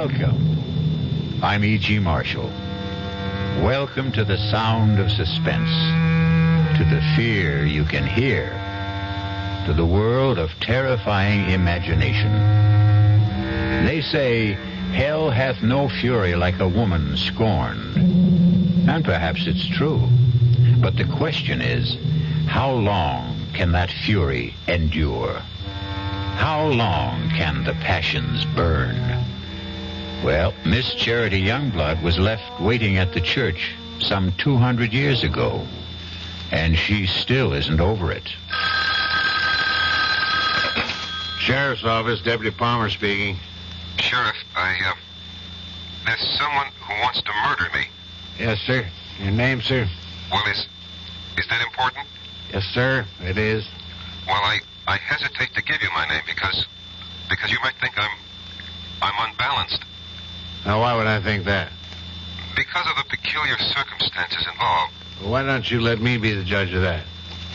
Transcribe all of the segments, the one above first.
Welcome. I'm E.G. Marshall. Welcome to the sound of suspense, to the fear you can hear, to the world of terrifying imagination. They say, hell hath no fury like a woman scorned. And perhaps it's true. But the question is, how long can that fury endure? How long can the passions burn? Well, Miss Charity Youngblood was left waiting at the church some 200 years ago, and she still isn't over it. Sheriff's Office, Deputy Palmer speaking. Sheriff, there's someone who wants to murder me. Yes, sir. Your name, sir? Well, is that important? Yes, sir, it is. Well, I hesitate to give you my name because you might think I'm unbalanced. Now, why would I think that? Because of the peculiar circumstances involved. Well, why don't you let me be the judge of that?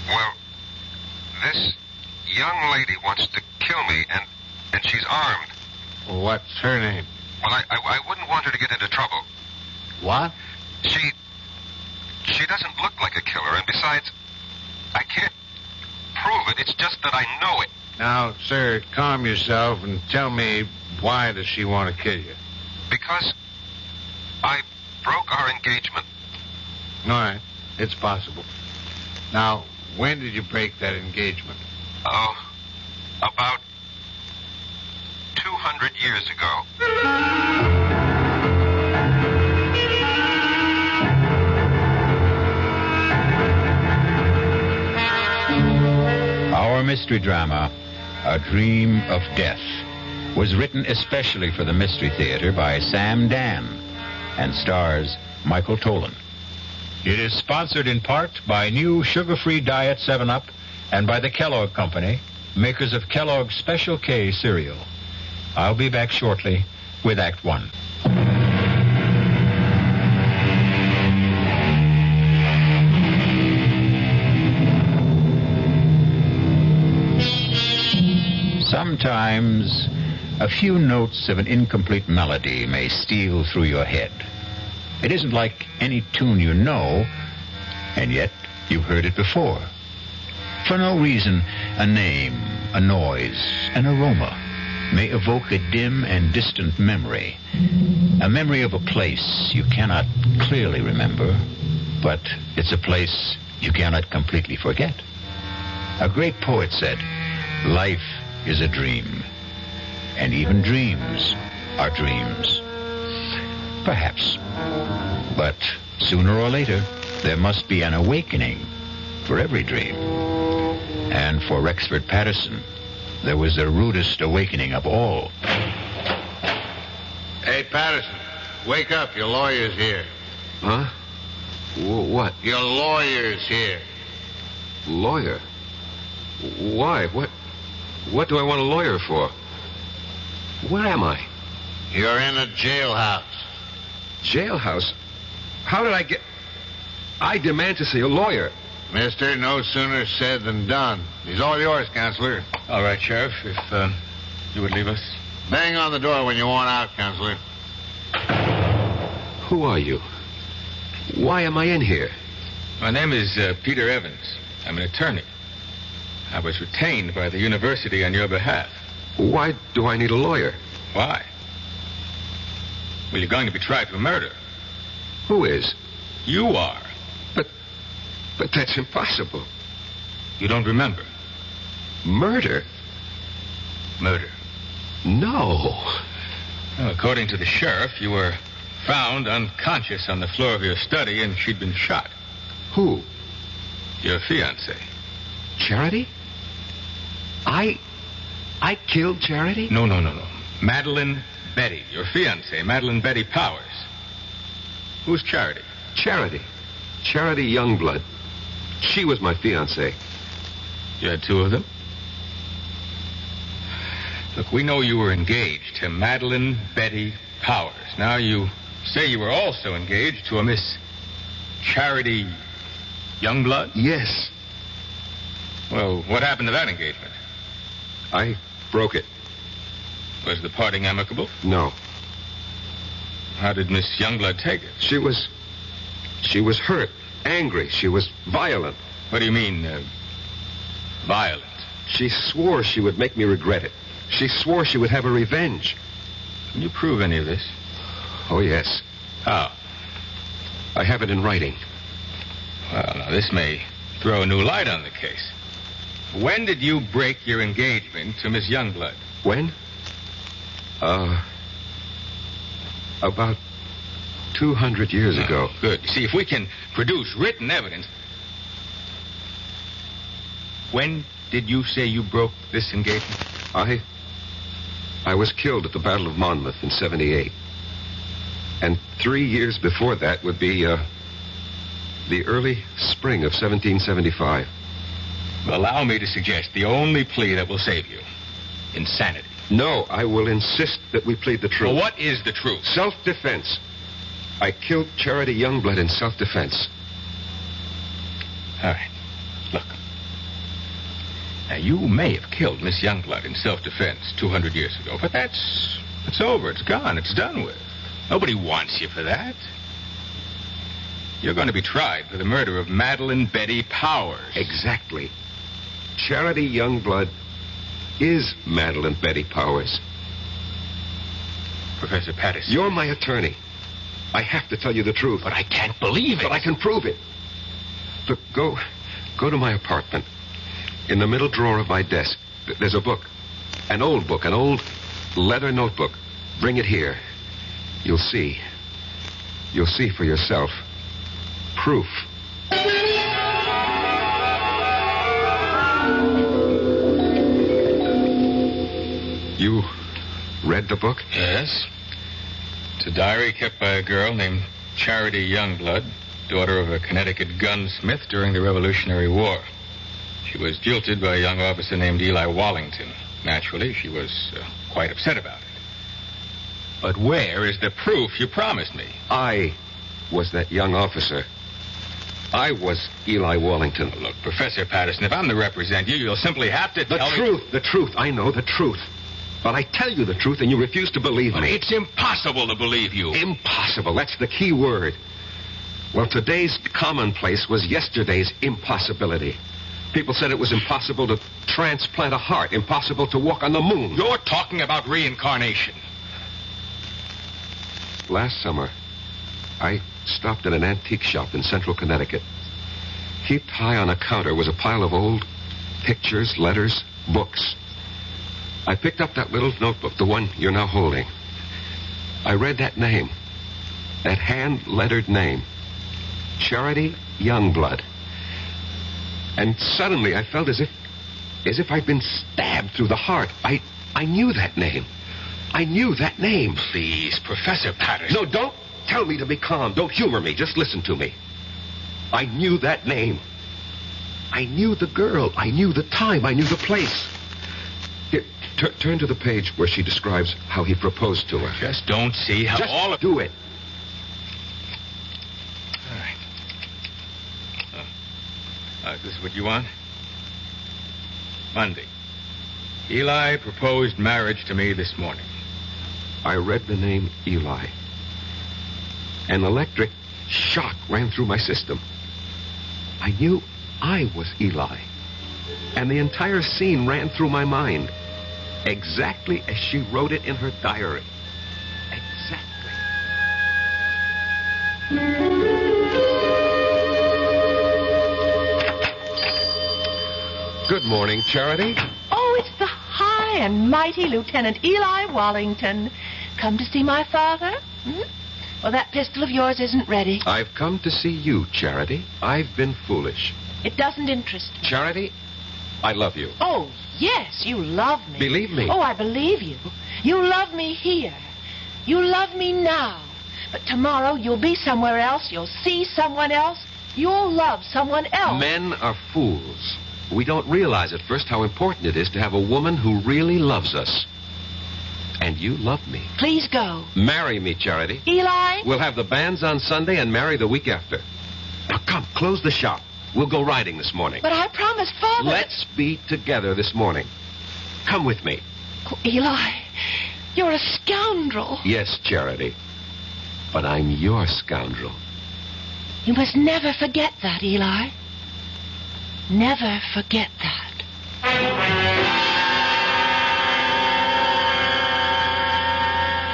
Well, this young lady wants to kill me, and she's armed. Well, what's her name? Well, I wouldn't want her to get into trouble. What? She doesn't look like a killer, and besides, I can't prove it. It's just that I know it. Now, sir, calm yourself and tell me, why does she want to kill you? Because I broke our engagement. All right, it's possible. Now, when did you break that engagement? Oh, about 200 years ago. Our mystery drama, A Dream of Death, was written especially for the Mystery Theater by Sam Dan and stars Michael Tolan. It is sponsored in part by new sugar-free Diet 7-Up and by the Kellogg Company, makers of Kellogg's Special K cereal. I'll be back shortly with Act 1. Sometimes, a few notes of an incomplete melody may steal through your head. It isn't like any tune you know, and yet you've heard it before. For no reason, a name, a noise, an aroma may evoke a dim and distant memory. A memory of a place you cannot clearly remember, but it's a place you cannot completely forget. A great poet said, "Life is a dream, and even dreams are dreams." Perhaps. But sooner or later, there must be an awakening for every dream. And for Rexford Patterson, there was the rudest awakening of all. Hey, Patterson, wake up. Your lawyer's here. Huh? What? Your lawyer's here. Lawyer? Why? What do I want a lawyer for? Where am I? You're in a jailhouse. Jailhouse? How did I get... I demand to see a lawyer. Mister, no sooner said than done. He's all yours, Counselor. All right, Sheriff, if you would leave us. Bang on the door when you want out, Counselor. Who are you? Why am I in here? My name is Peter Evans. I'm an attorney. I was retained by the university on your behalf. Why do I need a lawyer? Why? Well, you're going to be tried for murder. Who is? You are. But that's impossible. You don't remember? Murder? Murder. No. Well, according to the sheriff, you were found unconscious on the floor of your study, and she'd been shot. Who? Your fiancée. Charity? I killed Charity? No. Madeline Betty, your fiancée, Madeline Betty Powers. Who's Charity? Charity Youngblood. She was my fiancée. You had two of them? Look, we know you were engaged to Madeline Betty Powers. Now, you say you were also engaged to a Miss Charity Youngblood? Yes. Well, what happened to that engagement? I broke it. Was the parting amicable? No. How did Miss Youngblood take it? She was hurt, angry. She was violent. What do you mean, violent? She swore she would make me regret it. She swore she would have a revenge. Can you prove any of this? Oh, yes. How? I have it in writing. Well, now, this may throw a new light on the case. When did you break your engagement to Miss Youngblood? When? About 200 years ago. Good. You see, if we can produce written evidence... When did you say you broke this engagement? I was killed at the Battle of Monmouth in 78. And 3 years before that would be, the early spring of 1775. Allow me to suggest the only plea that will save you. Insanity. No, I will insist that we plead the truth. Well, what is the truth? Self-defense. I killed Charity Youngblood in self-defense. All right. Look. Now, you may have killed Miss Youngblood in self-defense 200 years ago, but it's over. It's gone. It's done with. Nobody wants you for that. You're going to be tried for the murder of Madeline Betty Powers. Exactly. Charity Youngblood is Madeline Betty Powers. Professor Patterson. You're my attorney. I have to tell you the truth. But I can't believe it. But I can prove it. Look, go to my apartment. In the middle drawer of my desk, there's a book. An old book, an old leather notebook. Bring it here. You'll see. You'll see for yourself. Proof. You read the book? Yes. It's a diary kept by a girl named Charity Youngblood, daughter of a Connecticut gunsmith during the Revolutionary War. She was jilted by a young officer named Eli Wallington. Naturally, she was quite upset about it. But where is the proof you promised me? I was that young officer. I was Eli Wallington. Look, Professor Patterson, if I'm to represent you, you'll simply have to tell me... The truth. I know the truth. But I tell you the truth and you refuse to believe me. It's impossible to believe you. Impossible. That's the key word. Well, today's commonplace was yesterday's impossibility. People said it was impossible to transplant a heart, impossible to walk on the moon. You're talking about reincarnation. Last summer, I stopped at an antique shop in central Connecticut. Heaped high on a counter was a pile of old pictures, letters, books. I picked up that little notebook, the one you're now holding. I read that name, that hand-lettered name, Charity Youngblood. And suddenly I felt as if I'd been stabbed through the heart. I knew that name. I knew that name. Please, Professor Patterson. No, don't tell me to be calm. Don't humor me. Just listen to me. I knew that name. I knew the girl. I knew the time. I knew the place. Here, turn to the page where she describes how he proposed to her. Just don't see how Just all of... do it. All right. This is what you want? Monday. Eli proposed marriage to me this morning. I read the name Eli. An electric shock ran through my system. I knew I was Eli. And the entire scene ran through my mind. Exactly as she wrote it in her diary. Exactly. Good morning, Charity. Oh, it's the high and mighty Lieutenant Eli Wallington. Come to see my father? Hmm? Well, that pistol of yours isn't ready. I've come to see you, Charity. I've been foolish. It doesn't interest me. Charity, I love you. Oh, yes, you love me. Believe me. Oh, I believe you. You love me here. You love me now. But tomorrow you'll be somewhere else. You'll see someone else. You'll love someone else. Men are fools. We don't realize at first how important it is to have a woman who really loves us. And you love me. Please go. Marry me, Charity. Eli? We'll have the banns on Sunday and marry the week after. Now, come, close the shop. We'll go riding this morning. But I promised Father... Let's be together this morning. Come with me. Oh, Eli, you're a scoundrel. Yes, Charity. But I'm your scoundrel. You must never forget that, Eli. Never forget that.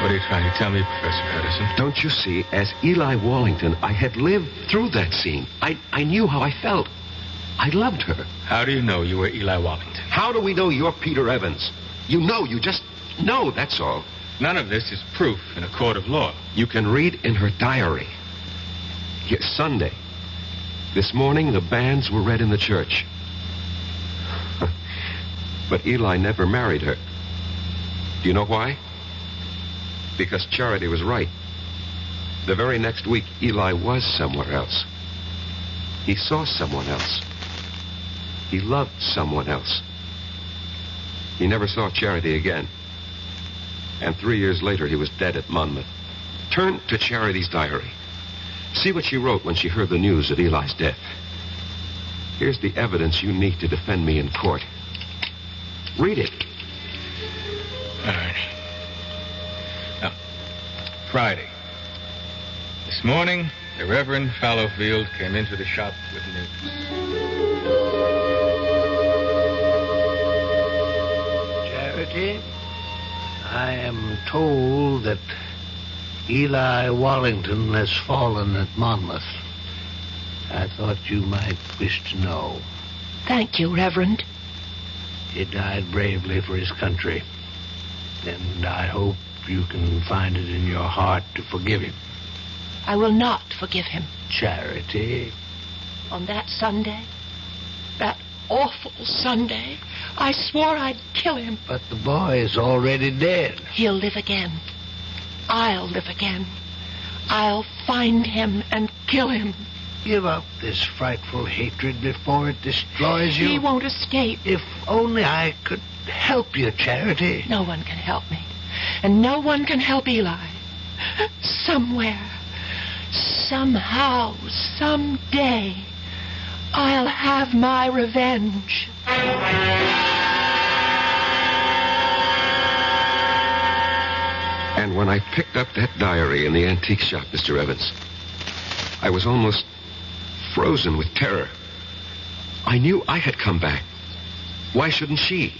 What are you trying to tell me, Professor Patterson? Don't you see, as Eli Wallington, I had lived through that scene. I knew how I felt. I loved her. How do you know you were Eli Wallington? How do we know you're Peter Evans? You just know, that's all. None of this is proof in a court of law. You can read in her diary. Here, Sunday. This morning, the banns were read in the church. But Eli never married her. Do you know why? Because Charity was right. The very next week, Eli was somewhere else. He saw someone else. He loved someone else. He never saw Charity again. And 3 years later, he was dead at Monmouth. Turn to Charity's diary. See what she wrote when she heard the news of Eli's death. Here's the evidence you need to defend me in court. Read it. All right. Now, Friday. This morning, the Reverend Fallowfield came into the shop with news. Charity, I am told that Eli Wallington has fallen at Monmouth. I thought you might wish to know. Thank you, Reverend. He died bravely for his country. And I hope you can find it in your heart to forgive him. I will not forgive him. Charity. On that Sunday, that awful Sunday, I swore I'd kill him. But the boy is already dead. He'll live again. I'll live again. I'll find him and kill him. Give up this frightful hatred before it destroys you. He won't escape. If only I could help you, Charity. No one can help me. And no one can help Eli. Somewhere, somehow, someday, I'll have my revenge. And when I picked up that diary in the antique shop, Mr. Evans, I was almost frozen with terror. I knew I had come back. Why shouldn't she?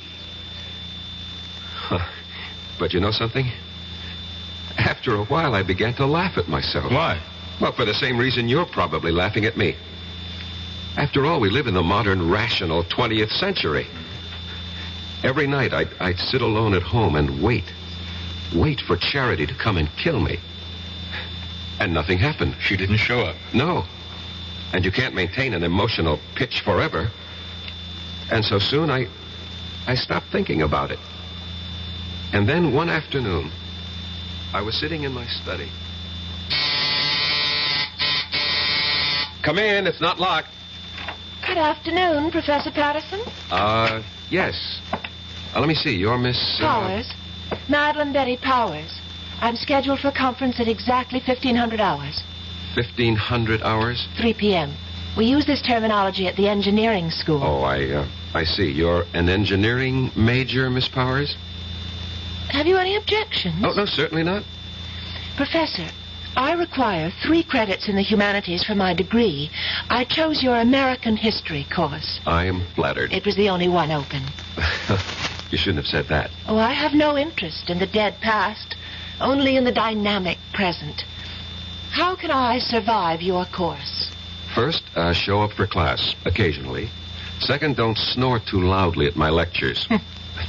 But you know something? After a while, I began to laugh at myself. Why? Well, for the same reason you're probably laughing at me. After all, we live in the modern, rational 20th century. Every night, I'd sit alone at home and wait for Charity to come and kill me. And nothing happened. She didn't show up. No. And you can't maintain an emotional pitch forever. And so soon, I stopped thinking about it. And then one afternoon, I was sitting in my study. Come in, it's not locked. Good afternoon, Professor Patterson. Yes. Let me see, you're Miss... Powers. Madeline Betty Powers. I'm scheduled for a conference at exactly 1500 hours. 1500 hours? 3 p.m. We use this terminology at the engineering school. Oh, I see. You're an engineering major, Miss Powers? Have you any objections? Oh, no, certainly not. Professor, I require 3 credits in the humanities for my degree. I chose your American history course. I am flattered. It was the only one open. You shouldn't have said that. Oh, I have no interest in the dead past, only in the dynamic present. How can I survive your course? First, show up for class, occasionally. Second, don't snore too loudly at my lectures.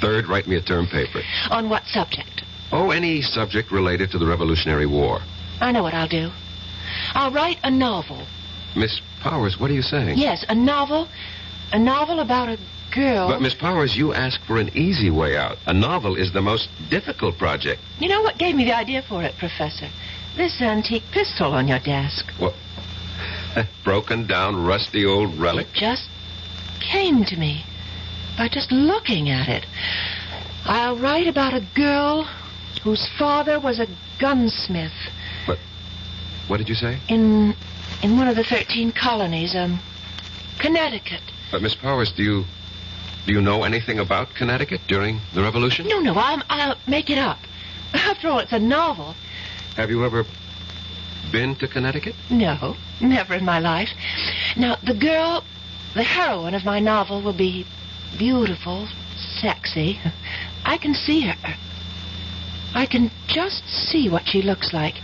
Third, write me a term paper. On what subject? Oh, any subject related to the Revolutionary War. I know what I'll do. I'll write a novel. Miss Powers, what are you saying? Yes, a novel. A novel about a girl. But, Miss Powers, you ask for an easy way out. A novel is the most difficult project. You know what gave me the idea for it, Professor? This antique pistol on your desk. What? Broken down, rusty old relic? It just came to me by just looking at it. I'll write about a girl whose father was a gunsmith. What did you say? In one of the 13 colonies, Connecticut. But, Miss Powers, do you know anything about Connecticut during the Revolution? No, I'll make it up. After all, it's a novel. Have you ever been to Connecticut? No, never in my life. Now, the heroine of my novel will be beautiful, sexy. I can see her. I can just see what she looks like.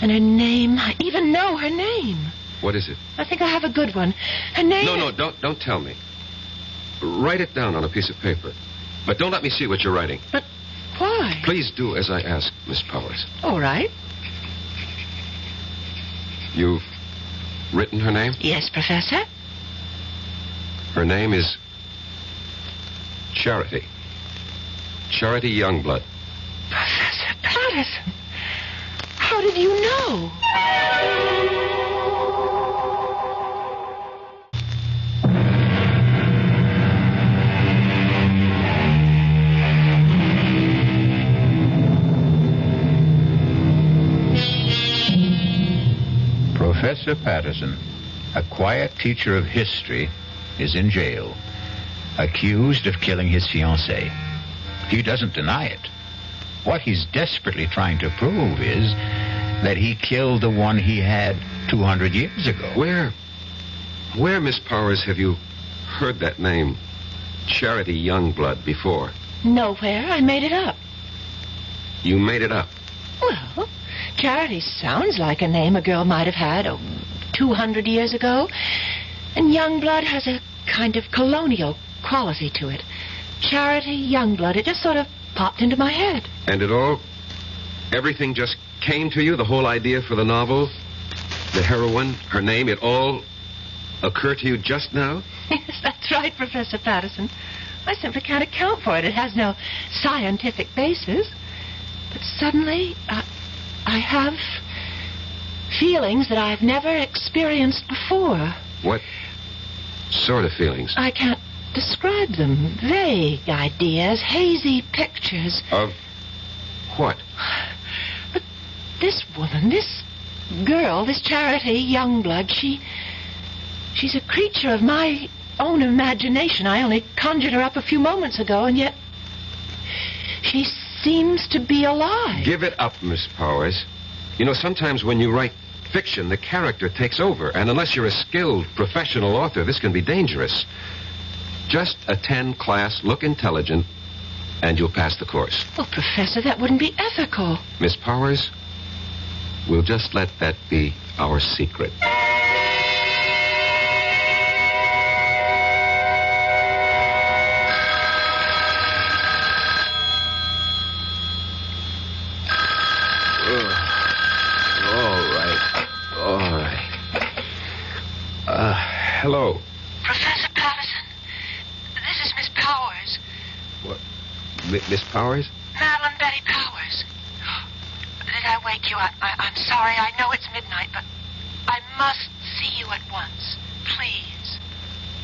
And her name, I even know her name. What is it? I think I have a good one. Her name... No, don't tell me. Write it down on a piece of paper. But don't let me see what you're writing. But why? Please do as I ask, Miss Powers. All right. You've written her name? Yes, Professor. Her name is Charity. Charity Youngblood. Professor Patterson, how did you know? Professor Patterson, a quiet teacher of history, is in jail, accused of killing his fiancée. He doesn't deny it. What he's desperately trying to prove is that he killed the one he had 200 years ago. Where, Miss Powers, have you heard that name, Charity Youngblood, before? Nowhere. I made it up. You made it up? Well, Charity sounds like a name a girl might have had 200 years ago. And Youngblood has a kind of colonial quality to it. Charity Youngblood. It just sort of popped into my head. And everything just came to you, the whole idea for the novel, the heroine, her name, it all occurred to you just now? Yes, that's right, Professor Patterson. I simply can't account for it. It has no scientific basis. But suddenly, I have feelings that I've never experienced before. What sort of feelings? I can't describe them. Vague ideas, hazy pictures. Of what? But this woman, this girl, this Charity Youngblood, she's a creature of my own imagination. I only conjured her up a few moments ago, and yet she seems to be alive. Give it up, Miss Powers. You know, sometimes when you write fiction, the character takes over, and unless you're a skilled professional author, this can be dangerous. Just attend class, look intelligent, and you'll pass the course. Well, Professor, that wouldn't be ethical. Miss Powers, we'll just let that be our secret. All right. Hello. Professor Patterson, this is Miss Powers. What? Miss Powers? Madeline Betty Powers. Did I wake you up? I'm sorry. I know it's midnight, but I must see you at once. Please.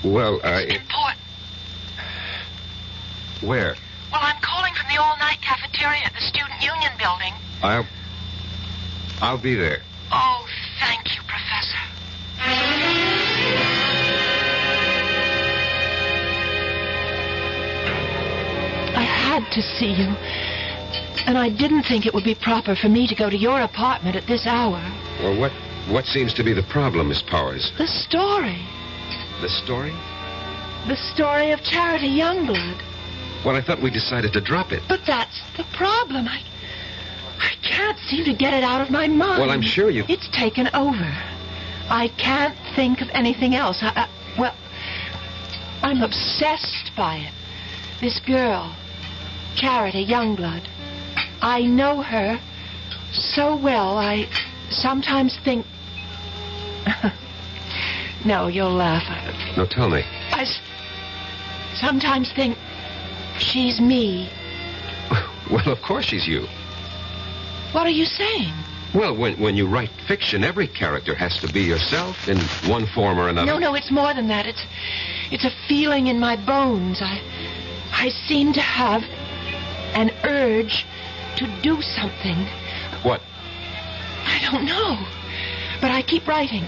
Well, It's important. Where? Well, I'm calling from the all-night cafeteria at the Student Union building. I'll be there. Oh, thank you, Professor. I had to see you. And I didn't think it would be proper for me to go to your apartment at this hour. Well, what seems to be the problem, Miss Powers? The story. The story? The story of Charity Youngblood. Well, I thought we decided to drop it. But that's the problem. I can't seem to get it out of my mind. Well, I'm sure you... It's taken over. I can't think of anything else. Well, I'm obsessed by it. This girl, Charity Youngblood. I know her so well, I sometimes think... No, you'll laugh. No, tell me. I sometimes think she's me. Well, of course she's you. What are you saying? Well, when you write fiction, every character has to be yourself in one form or another. No, it's more than that. It's a feeling in my bones. I seem to have an urge to do something. What? I don't know. But I keep writing.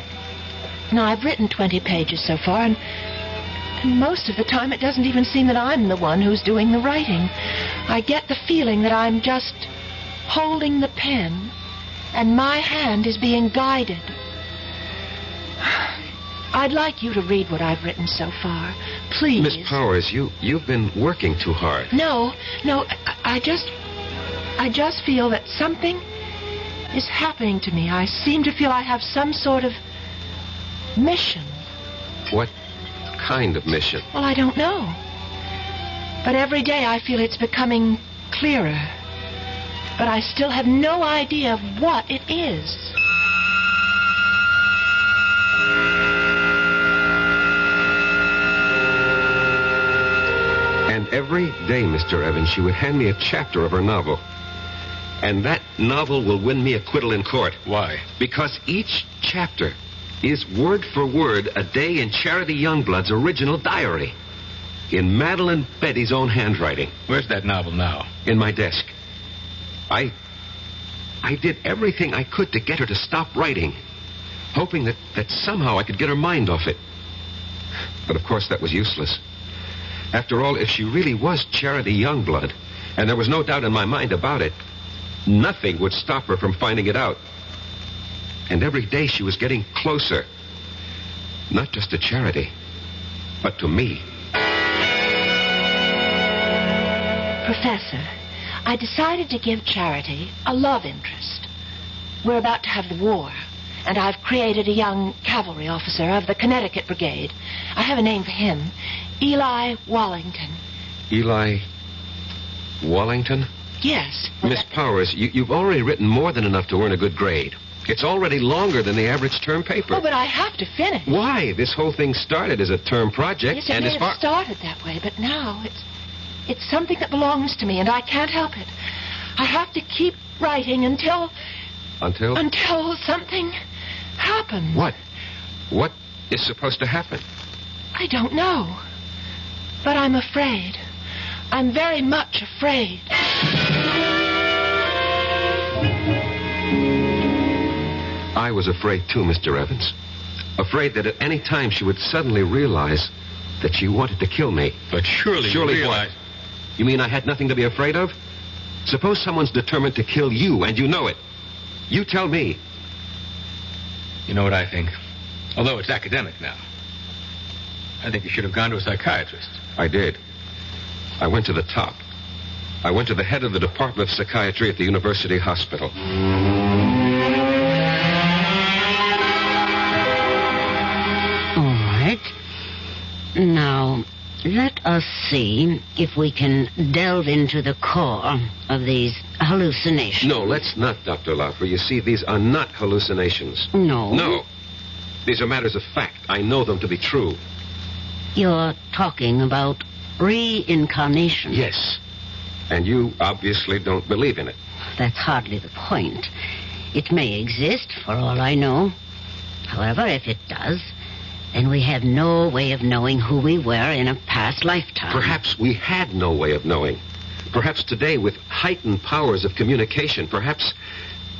Now, I've written 20 pages so far, and most of the time it doesn't even seem that I'm the one who's doing the writing. I get the feeling that I'm just holding the pen and my hand is being guided. I'd like you to read what I've written so far. Please. Miss Powers, you've been working too hard. No, I just feel that something is happening to me. I seem to feel I have some sort of mission. What kind of mission? Well, I don't know. But every day I feel it's becoming clearer. But I still have no idea of what it is. And every day, Mr. Evans, she would hand me a chapter of her novel. And that novel will win me acquittal in court. Why? Because each chapter is word for word a day in Charity Youngblood's original diary. In Madeline Betty's own handwriting. Where's that novel now? In my desk. I did everything I could to get her to stop writing, hoping that somehow I could get her mind off it. But of course that was useless. After all, if she really was Charity Youngblood, and there was no doubt in my mind about it, nothing would stop her from finding it out. And every day she was getting closer. Not just to Charity, but to me. Professor, I decided to give Charity a love interest. We're about to have the war, and I've created a young cavalry officer of the Connecticut Brigade. I have a name for him, Eli Wallington. Eli Wallington? Yes. Miss Powers, you've already written more than enough to earn a good grade. It's already longer than the average term paper. Oh, but I have to finish. Why? This whole thing started as a term project, Yes, it and may as far... have started that way, but now it's something that belongs to me, and I can't help it. I have to keep writing until... Until? Until something happens. What? What is supposed to happen? I don't know. But I'm afraid. I'm very much afraid. I was afraid too, Mr. Evans. Afraid that at any time she would suddenly realize that she wanted to kill me. But surely you realize... What? You mean I had nothing to be afraid of? Suppose someone's determined to kill you, and you know it. You tell me. You know what I think? Although it's academic now. I think you should have gone to a psychiatrist. I did. I went to the top. I went to the head of the Department of Psychiatry at the University Hospital. All right. Now, let us see if we can delve into the core of these hallucinations. No, let's not, Dr. Laufer. You see, these are not hallucinations. No. No. These are matters of fact. I know them to be true. You're talking about reincarnation. Yes. And you obviously don't believe in it. That's hardly the point. It may exist, for all I know. However, if it does, then we have no way of knowing who we were in a past lifetime. Perhaps we had no way of knowing. Perhaps today, with heightened powers of communication, perhaps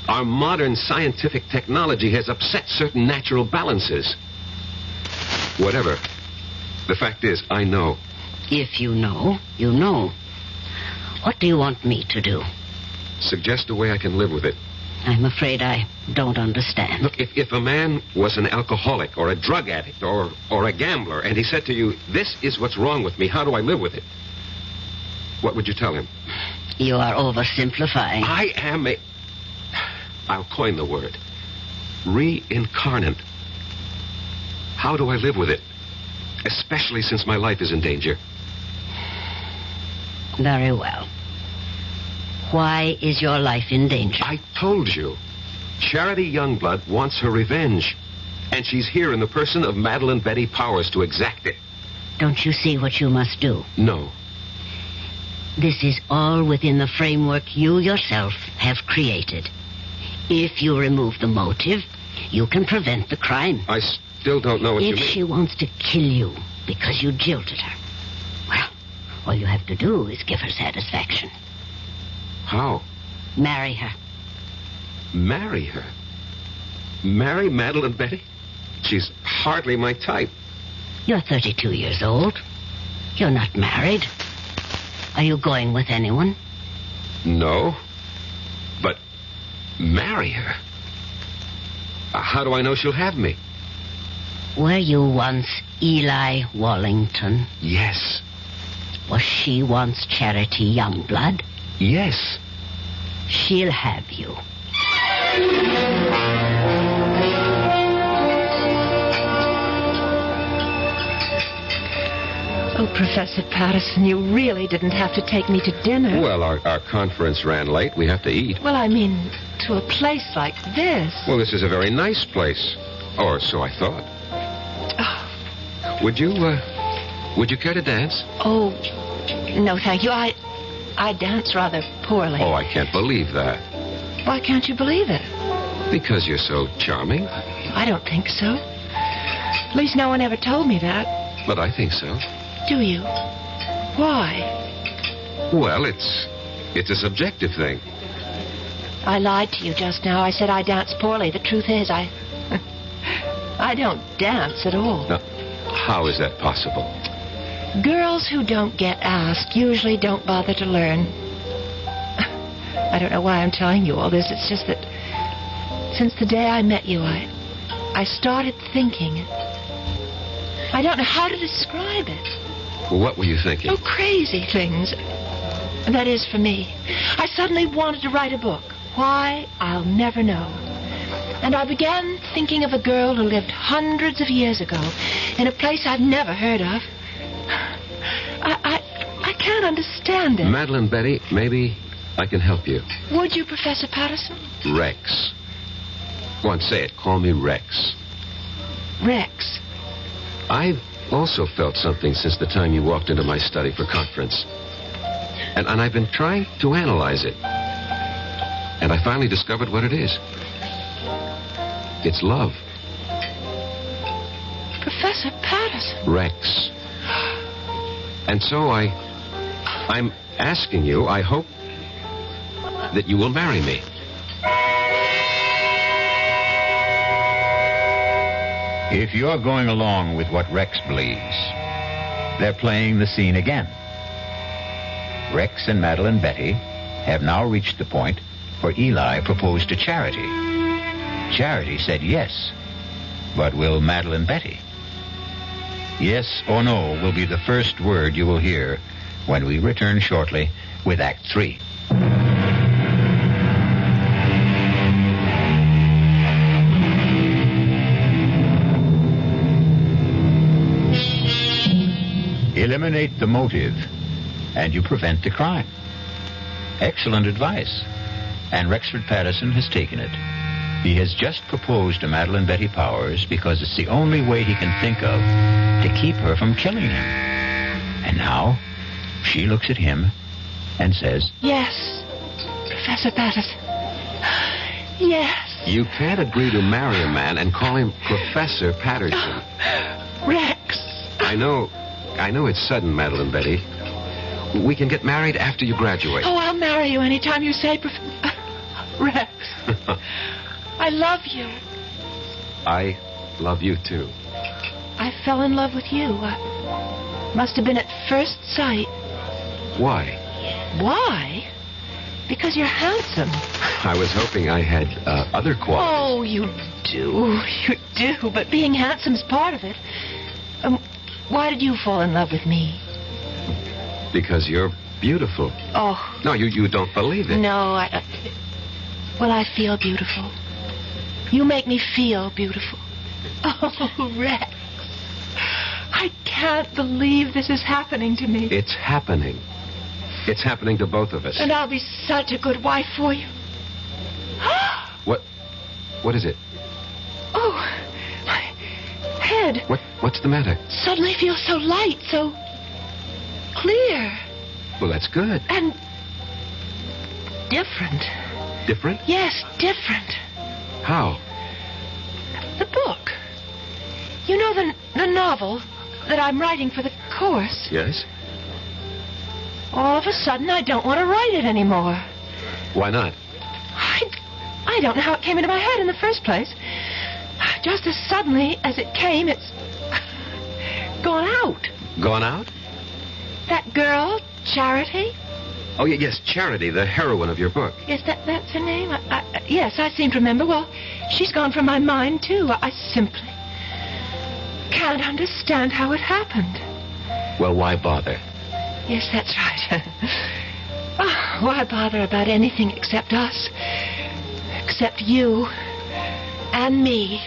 our modern scientific technology has upset certain natural balances. Whatever. The fact is, I know. If you know, you know. What do you want me to do? Suggest a way I can live with it. I'm afraid I don't understand. Look, if a man was an alcoholic or a drug addict or a gambler, and he said to you, this is what's wrong with me, how do I live with it? What would you tell him? You are oversimplifying. I am I'll coin the word. Reincarnate. How do I live with it? Especially since my life is in danger. Very well. Why is your life in danger? I told you. Charity Youngblood wants her revenge. And she's here in the person of Madeline Betty Powers to exact it. Don't you see what you must do? No. This is all within the framework you yourself have created. If you remove the motive, you can prevent the crime. I still don't know what you If mean. she wants to kill you because you jilted her, well, all you have to do is give her satisfaction. How? Marry her. Marry her? Marry Madeline Betty? She's hardly my type. You're 32 years old. You're not married. Are you going with anyone? No. But marry her? How do I know she'll have me? Were you once Eli Wallington? Yes. Was she once Charity Youngblood? Yes. She'll have you. Oh, Professor Patterson, you really didn't have to take me to dinner. Well, our conference ran late. We have to eat. Well, I mean, to a place like this. Well, this is a very nice place. Or so I thought. Oh, Would you care to dance? oh, no, thank you. I dance rather poorly. Oh, I can't believe that. Why can't you believe it? Because you're so charming. I don't think so. At least no one ever told me that. But I think so. Do you? Why? Well, it's a subjective thing. I lied to you just now. I said I dance poorly. The truth is, I don't dance at all. Now, how is that possible? Girls who don't get asked usually don't bother to learn. I don't know why I'm telling you all this. It's just that since the day I met you, I started thinking. I don't know how to describe it. Well, what were you thinking? Oh, crazy things. That is, for me. I suddenly wanted to write a book. Why, I'll never know. And I began thinking of a girl who lived hundreds of years ago in a place I've never heard of. I can't understand it. Madeline Betty, maybe I can help you. Would you, Professor Patterson? Rex. Go on, say it. Call me Rex. Rex. I've also felt something since the time you walked into my study for conference. And I've been trying to analyze it. And I finally discovered what it is. It's love. Professor Patterson. Rex. And so I'm asking you, I hope that you will marry me. If you're going along with what Rex believes, they're playing the scene again. Rex and Madeline Betty have now reached the point where Eli proposed to Charity. Charity said yes, but will Madeline Betty? Yes or no will be the first word you will hear when we return shortly with Act 3. Eliminate the motive, and you prevent the crime. Excellent advice. And Rexford Patterson has taken it. He has just proposed to Madeline Betty Powers because it's the only way he can think of to keep her from killing him. And now, she looks at him and says, Yes, Professor Patterson. Yes. You can't agree to marry a man and call him Professor Patterson. Rex. I know it's sudden, Madeline Betty. We can get married after you graduate. Oh, I'll marry you anytime you say, Rex. I love you. I love you, too. I fell in love with you. Must have been at first sight. Why? Why? Because you're handsome. I was hoping I had other qualities. Oh, you do. You do. But being handsome's part of it. Why did you fall in love with me? Because you're beautiful. Oh. No, you don't believe it. No, well, I feel beautiful. You make me feel beautiful. Oh, Rex. I can't believe this is happening to me. It's happening. It's happening to both of us. And I'll be such a good wife for you. What is it? Oh, my head. What's the matter? Suddenly feels so light, so clear. Well, that's good. And different. Different? Yes, different. How? The book. You know the novel that I'm writing for the course? Yes? All of a sudden, I don't want to write it anymore. Why not? I don't know how it came into my head in the first place. Just as suddenly as it came, it's gone out. Gone out? That girl, Charity, Oh, yes, Charity, the heroine of your book. Yes, that's her name? Yes, I seem to remember. Well, she's gone from my mind, too. I simply can't understand how it happened. Well, why bother? Yes, that's right. Oh, why bother about anything except us? Except you and me.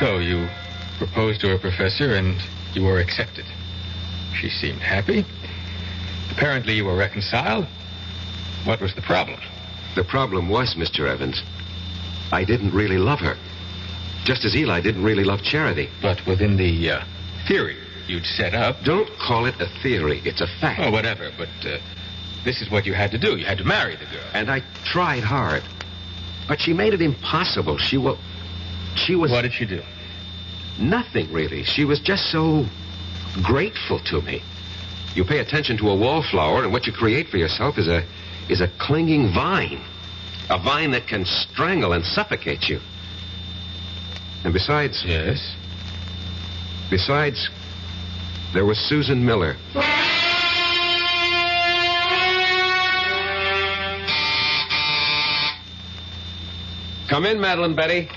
So you proposed to a professor and you were accepted. She seemed happy. Apparently you were reconciled. What was the problem? The problem was, Mr. Evans, I didn't really love her. Just as Eli didn't really love Charity. But within the theory you'd set up... Don't call it a theory. It's a fact. Oh, whatever, but this is what you had to do. You had to marry the girl. And I tried hard. But she made it impossible. She was... What did she do? Nothing, really. She was just so grateful to me. You pay attention to a wallflower, and what you create for yourself is a clinging vine. A vine that can strangle and suffocate you. And besides... Yes? Besides, there was Susan Miller. Come in, Madeline Betty.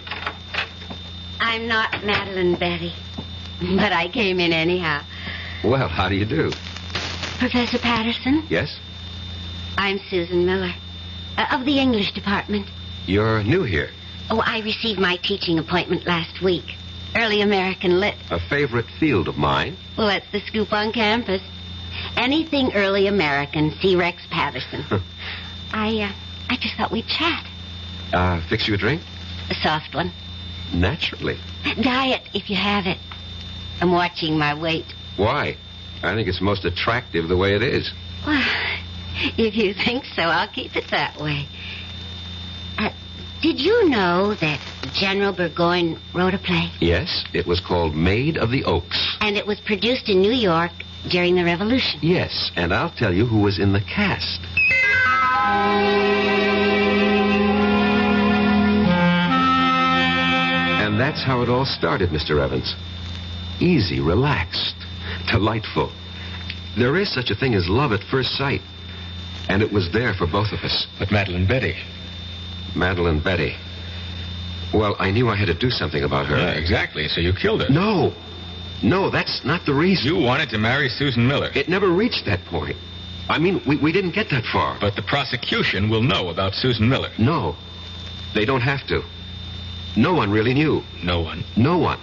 I'm not Madeline Betty, but I came in anyhow. Well, how do you do? Professor Patterson? Yes? I'm Susan Miller, of the English department. You're new here. Oh, I received my teaching appointment last week. Early American Lit. A favorite field of mine. Well, that's the scoop on campus. Anything early American, see Rex Patterson. I just thought we'd chat. Fix you a drink? A soft one. Naturally. Diet, if you have it. I'm watching my weight. Why? I think it's most attractive the way it is. Well, if you think so, I'll keep it that way. Did you know that General Burgoyne wrote a play? Yes, it was called Maid of the Oaks. And it was produced in New York during the Revolution. Yes, and I'll tell you who was in the cast. And that's how it all started, Mr. Evans. Easy, relaxed, delightful. There is such a thing as love at first sight. And it was there for both of us. But Madeline Betty... Madeline Betty. Well, I knew I had to do something about her. Yeah, exactly. So you killed her. No, that's not the reason. You wanted to marry Susan Miller. It never reached that point. I mean, we didn't get that far. But the prosecution will know about Susan Miller. No, they don't have to. No one really knew. No one? No one.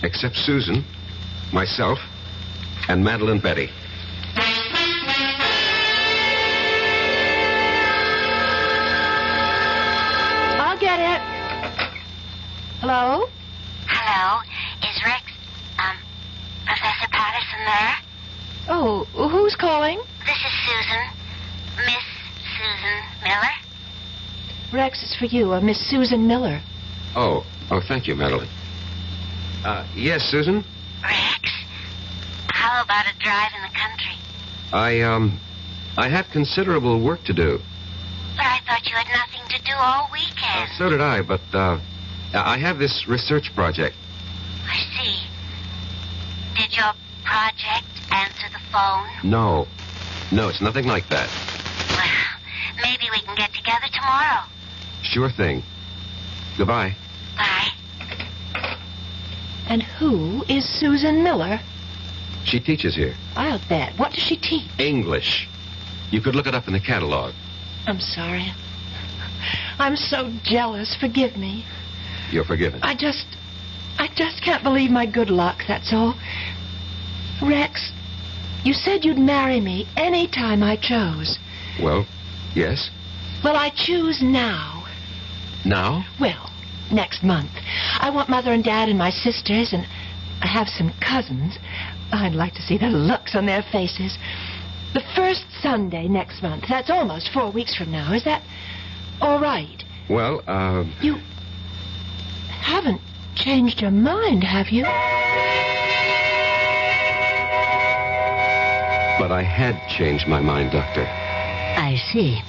Except Susan, myself, and Madeline Betty. Get it. Hello? Hello. Is Rex, Professor Patterson there? Oh, who's calling? This is Susan. Miss Susan Miller. Rex, it's for you, Miss Susan Miller. Oh, thank you, Madeline. Yes, Susan? Rex, how about a drive in the country? I have considerable work to do. But I thought you had nothing to do all weekend. So did I, but, I have this research project. I see. Did your project answer the phone? No, it's nothing like that. Well, maybe we can get together tomorrow. Sure thing. Goodbye. Bye. And who is Susan Miller? She teaches here. I'll bet. What does she teach? English. You could look it up in the catalog. I'm sorry. I'm so jealous. Forgive me. You're forgiven. I just can't believe my good luck, that's all. Rex, you said you'd marry me any time I chose. Well, yes. Well, I choose now. Now? Well, next month. I want Mother and Dad and my sisters, and I have some cousins. I'd like to see the looks on their faces. The first Sunday next month. That's almost 4 weeks from now. Is that all right? Well, You haven't changed your mind, have you? But I had changed my mind, Doctor. I see.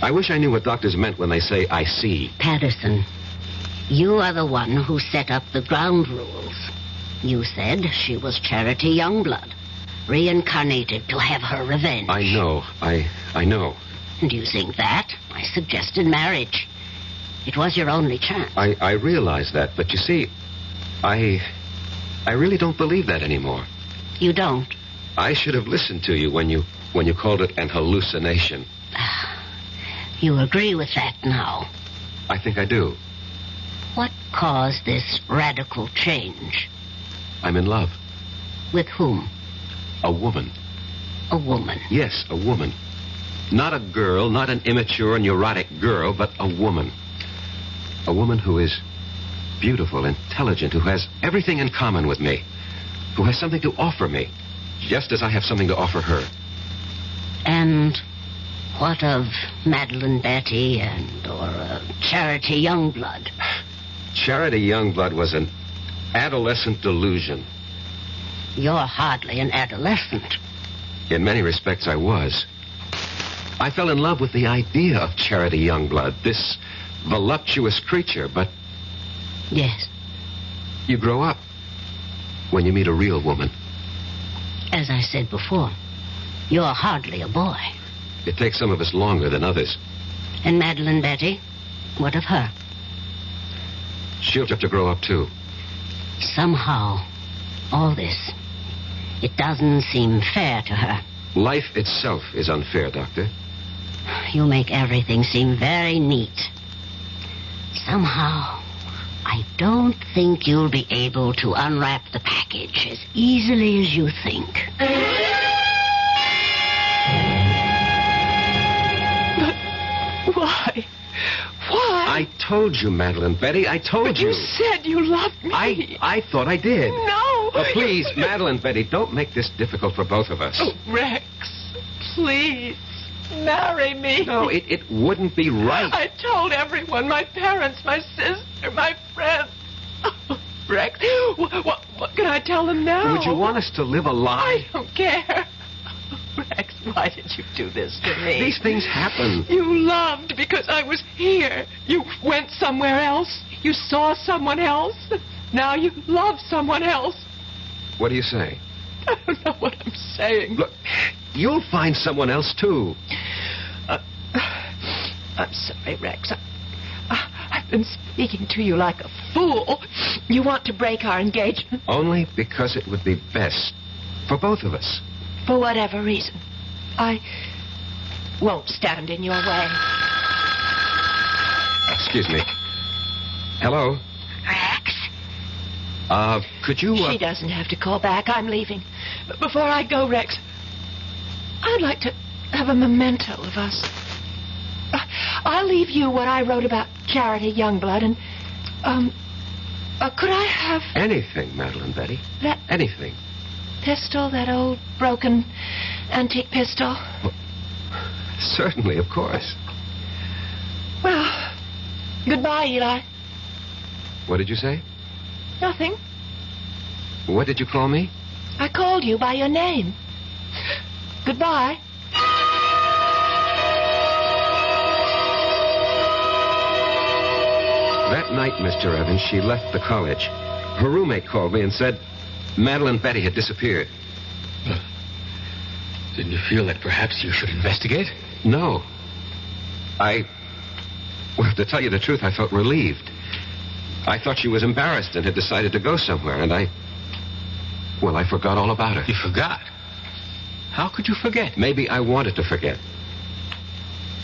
I wish I knew what doctors meant when they say, I see. Patterson, You are the one who set up the ground rules. You said she was Charity Youngblood, reincarnated to have her revenge. I know. I know. And using that, I suggested marriage. It was your only chance. I realize that, but you see, I really don't believe that anymore. You don't? I should have listened to you when you called it an hallucination. You agree with that now? I think I do. What caused this radical change? I'm in love. With whom? A woman. A woman? Yes, a woman. Not a girl, not an immature, neurotic girl, but a woman. A woman who is beautiful, intelligent, who has everything in common with me, who has something to offer me, just as I have something to offer her. And what of Madeline Betty or Charity Youngblood? Charity Youngblood was an adolescent delusion. You're hardly an adolescent. In many respects, I was. I fell in love with the idea of Charity Youngblood, this voluptuous creature, but... Yes. You grow up when you meet a real woman. As I said before, you're hardly a boy. It takes some of us longer than others. And Madeline Betty? What of her? She'll have to grow up, too. Somehow, all this, it doesn't seem fair to her. Life itself is unfair, Doctor. You make everything seem very neat. Somehow, I don't think you'll be able to unwrap the package as easily as you think. But why? Why? I told you, Madeline Betty. I told But you. you said you loved me. I thought I did. No. Oh, please, Madeline Betty, don't make this difficult for both of us. Oh, Rex, please, marry me. No, it wouldn't be right. I told everyone, my parents, my sister, my friends. Oh, Rex, what can I tell them now? Would you want us to live a lie? I don't care. Rex, why did you do this to me? These things happen. You loved because I was here. You went somewhere else. You saw someone else. Now you love someone else. What do you say? I don't know what I'm saying. Look, you'll find someone else, too. I'm sorry, Rex. I've been speaking to you like a fool. You want to break our engagement? Only because it would be best for both of us. For whatever reason. I won't stand in your way. Excuse me. Hello? Rex? Could you... She doesn't have to call back. I'm leaving. But before I go, Rex, I'd like to have a memento of us. I'll leave you what I wrote about Charity Youngblood, and, could I have... Anything, Madeline Betty. That Anything. pistol, that old broken antique pistol? Well, certainly, of course. Well, goodbye, Eli. What did you say? Nothing. What did you call me? I called you by your name. Goodbye. That night, Mr. Evans, she left the college. Her roommate called me and said Madeline Betty had disappeared. Didn't you feel that perhaps you should investigate? No. Well, to tell you the truth, I felt relieved. I thought she was embarrassed and had decided to go somewhere, and I forgot all about her. You forgot? How could you forget? Maybe I wanted to forget.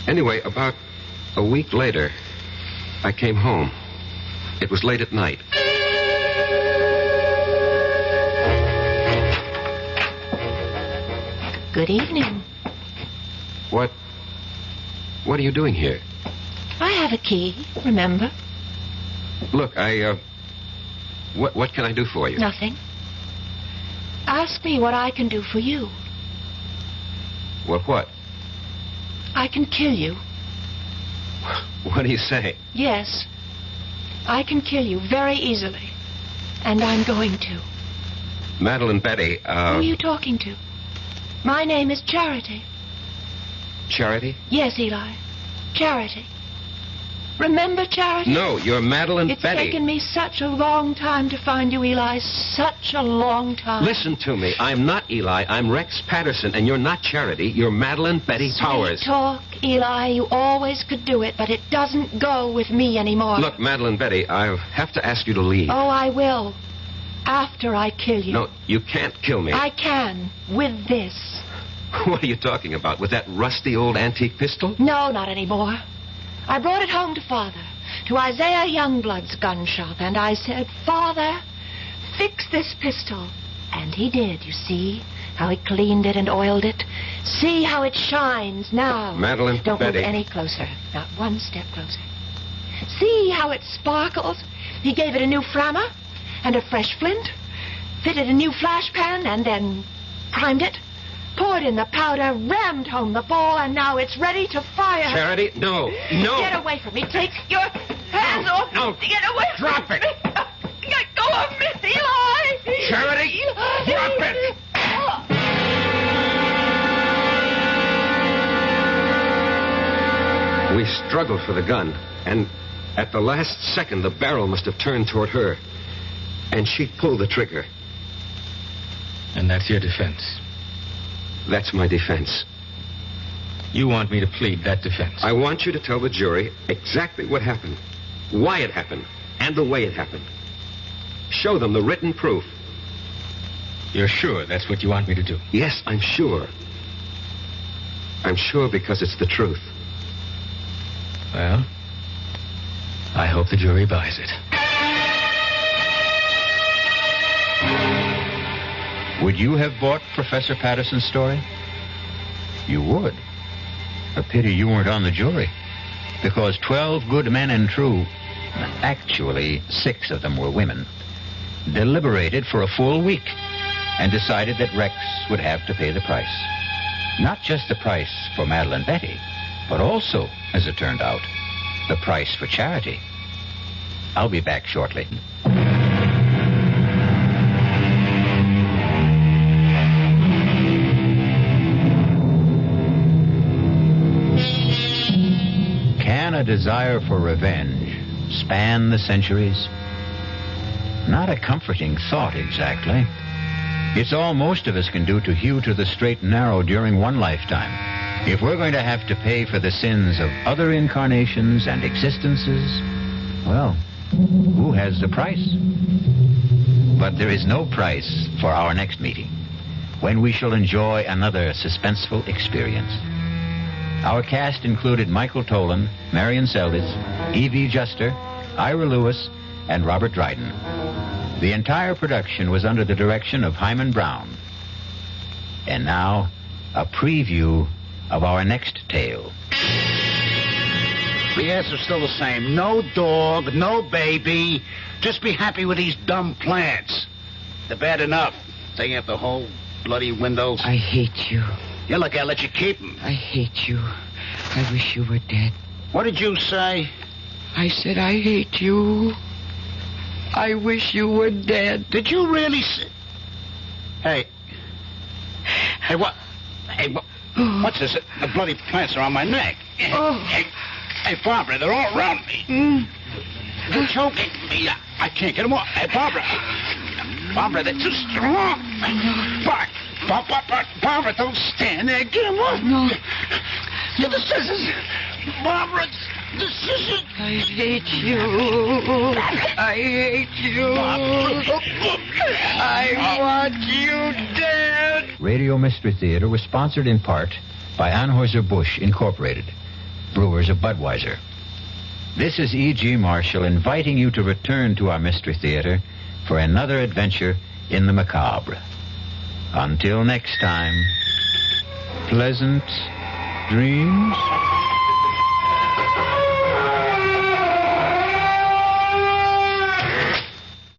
Anyway, about a week later, I came home. It was late at night. Good evening. What are you doing here? I have a key, remember? Look, what can I do for you? Nothing. Ask me what I can do for you. Well, what? I can kill you. What do you say? Yes. I can kill you very easily. And I'm going to. Madeline Betty, Who are you talking to? My name is Charity. Charity? Yes, Eli. Charity. Remember, Charity? No, you're Madeline It's Betty. taken me such a long time to find you, Eli. Such a long time. Listen to me. I'm not Eli. I'm Rex Patterson, and you're not Charity. You're Madeline Betty Powers. Sweet talk, Eli. You always could do it, but it doesn't go with me anymore. Look, Madeline Betty, I'll have to ask you to leave. Oh, I will. After I kill you. No, you can't kill me. I can. With this. What are you talking about? With that rusty old antique pistol? No, not anymore. I brought it home to Father, to Isaiah Youngblood's gun shop, and I said, Father, fix this pistol. And he did, you see, how he cleaned it and oiled it. See how it shines now. Madeline Don't Betty. move any closer, not one step closer. See how it sparkles. He gave it a new flammer and a fresh flint, fitted a new flash pan, and then primed it. Poured in the powder, rammed home the ball, and now it's ready to fire. Charity, no, no. Get away from me. Take your hands off. No. Get away from Drop me. it. Let go of me, Eli. Charity, Eli. drop it. We struggled for the gun, and at the last second, the barrel must have turned toward her, and she pulled the trigger. And that's your defense. That's my defense. You want me to plead that defense? I want you to tell the jury exactly what happened, why it happened, and the way it happened. Show them the written proof. You're sure that's what you want me to do? Yes, I'm sure. I'm sure because it's the truth. Well, I hope the jury buys it. Would you have bought Professor Patterson's story? You would. A pity you weren't on the jury. Because 12 good men and true, actually 6 of them were women, deliberated for a full week and decided that Rex would have to pay the price. Not just the price for Madeline Betty, but also, as it turned out, the price for Charity. I'll be back shortly. Can a desire for revenge span the centuries? Not a comforting thought, exactly. It's all most of us can do to hew to the straight and narrow during one lifetime. If we're going to have to pay for the sins of other incarnations and existences, well, who has the price? But there is no price for our next meeting, when we shall enjoy another suspenseful experience. Our cast included Michael Tolan, Marion Seldes, E.V. Juster, Ira Lewis, and Robert Dryden. The entire production was under the direction of Hyman Brown. And now, a preview of our next tale. The answer's still the same. No dog, no baby. Just be happy with these dumb plants. They're bad enough. Taking up the whole bloody windows. I hate you. Yeah, look, I'll let you keep them. I hate you. I wish you were dead. What did you say? I said I hate you. I wish you were dead. Did you really say... Hey. Hey, what? Hey, what's this? The bloody plants are on my neck. Oh. Hey, Barbara, they're all around me. They're choking me. I can't get them off. Hey, Barbara, they're too strong. Barbara, don't stand there. Get them off. No. Get the scissors. Barbara, the scissors. I hate you. I hate you. I want you dead. Radio Mystery Theater was sponsored in part by Anheuser-Busch Incorporated, brewers of Budweiser. This is E.G. Marshall inviting you to return to our Mystery Theater for another adventure in the macabre. Until next time, pleasant dreams.